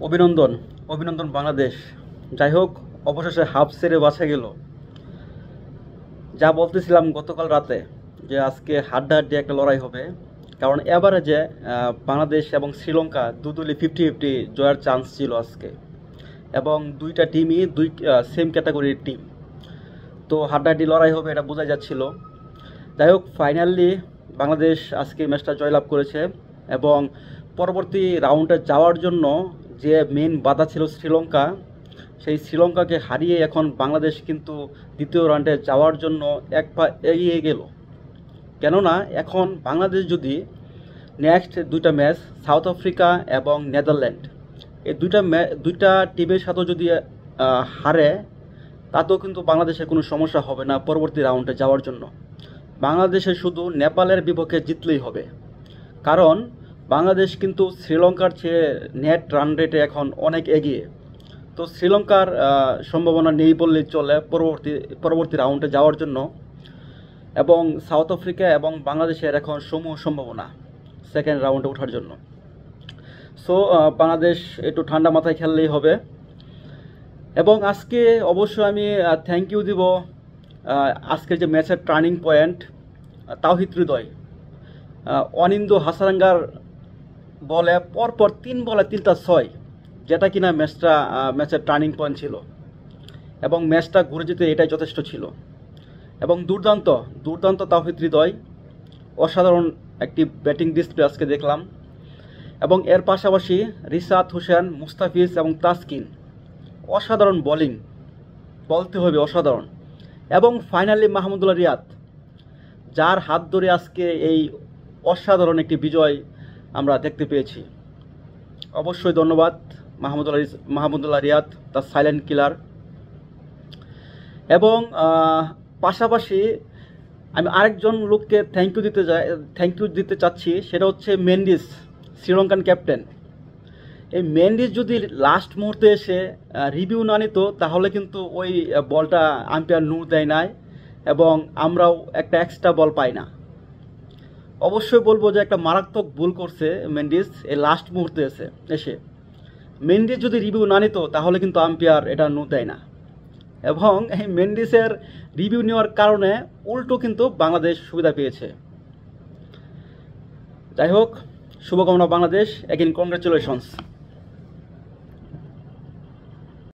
অভিনন্দন অভিনন্দন বাংলাদেশ। যাই হোক, অবশেষে হাফ সেরে বাঁচা গেল। যা বলতেছিলাম গতকাল রাতে, যে আজকে হাড্ডাহাড্ডি একটা লড়াই হবে। কারণ এবারে যে বাংলাদেশ এবং শ্রীলঙ্কা দুদলই 50-50 জয়ের চান্স ছিল আজকে, এবং দুইটা টিমই সেম ক্যাটাগরির টিম। তো হাড্ডাহাড্ডি লড়াই হবে এটা বোঝা যাচ্ছিল। যাই হোক, ফাইনালি বাংলাদেশ আজকে ম্যাচটা জয়লাভ করেছে, এবং পরবর্তী রাউন্ডে যাওয়ার জন্য যে মেন বাধা ছিল শ্রীলঙ্কা, সেই শ্রীলঙ্কাকে হারিয়ে এখন বাংলাদেশ কিন্তু দ্বিতীয় রাউন্ডে যাওয়ার জন্য এক পা এগিয়ে গেল। কেননা এখন বাংলাদেশ যদি নেক্সট দুইটা ম্যাচ সাউথ আফ্রিকা এবং নেদারল্যান্ড, এই দুইটা টিমের সাথেও যদি হারে, তাতেও কিন্তু বাংলাদেশের কোনো সমস্যা হবে না পরবর্তী রাউন্ডে যাওয়ার জন্য। বাংলাদেশের শুধু নেপালের বিপক্ষে জিতলেই হবে, কারণ বাংলাদেশ কিন্তু শ্রীলঙ্কার চেয়ে নেট রান রেটে এখন অনেক এগিয়ে। তো শ্রীলঙ্কার সম্ভাবনা নেই বললেই চলে পরবর্তী রাউন্ডে যাওয়ার জন্য, এবং সাউথ আফ্রিকা এবং বাংলাদেশের এখন সমূহ সম্ভাবনা সেকেন্ড রাউন্ডে ওঠার জন্য। সো বাংলাদেশ একটু ঠান্ডা মাথায় খেললেই হবে। এবং আজকে অবশ্যই আমি থ্যাংক ইউ দিব আজকের যে ম্যাচের টার্নিং পয়েন্ট, তাওহিদ হৃদয় অনিন্দু হাসারাঙ্গার বলে পরপর 3 বলে 3টা 6, যেটা কিনা ম্যাচের টার্নিং পয়েন্ট ছিল, এবং ম্যাচটা ঘুরে যেতে এটাই যথেষ্ট ছিল। এবং দুর্দান্ত তাওহিদ হৃদয়, অসাধারণ একটি ব্যাটিং ডিসপ্লে আজকে দেখলাম। এবং এর পাশাপাশি রিশাদ হোসেন, মুস্তাফিজ এবং তাসকিন, অসাধারণ বোলিং, বলতে হবে অসাধারণ। এবং ফাইনালি মাহমুদুল্লাহ রিয়াদ, যার হাত ধরে আজকে এই অসাধারণ একটি বিজয় আমরা দেখতে পেয়েছি। অবশ্যই ধন্যবাদ Mahmudullah Riyad, the silent killer. এবং পাশাপাশি আমি আরেকজন লোককে থ্যাংক ইউ দিতে চাচ্ছি, সেটা হচ্ছে মেন্ডিস, শ্রীলঙ্কান ক্যাপ্টেন। এই মেন্ডিস যদি লাস্ট মুহূর্তে এসে রিভিউ না নিত, তাহলে কিন্তু ওই বলটা আম্পায়ার নো দেয় নাই, এবং আমরাও একটা এক্সট্রা বল পাই না। অবশ্যই বলবো যে একটা মারাত্মক ভুল করছে মেন্ডিস এই লাস্ট মুহূর্তে এসে। মেন্ডিস যদি রিভিউ না নিত, তাহলে কিন্তু আম্পায়ার এটা নো দেয় না, এবং এই মেন্ডিসের রিভিউ নেওয়ার কারণে উল্টো কিন্তু বাংলাদেশ সুবিধা পেয়েছে। যাই হোক, শুভকামনা বাংলাদেশ, এগেইন কংগ্রাচুলেশনস।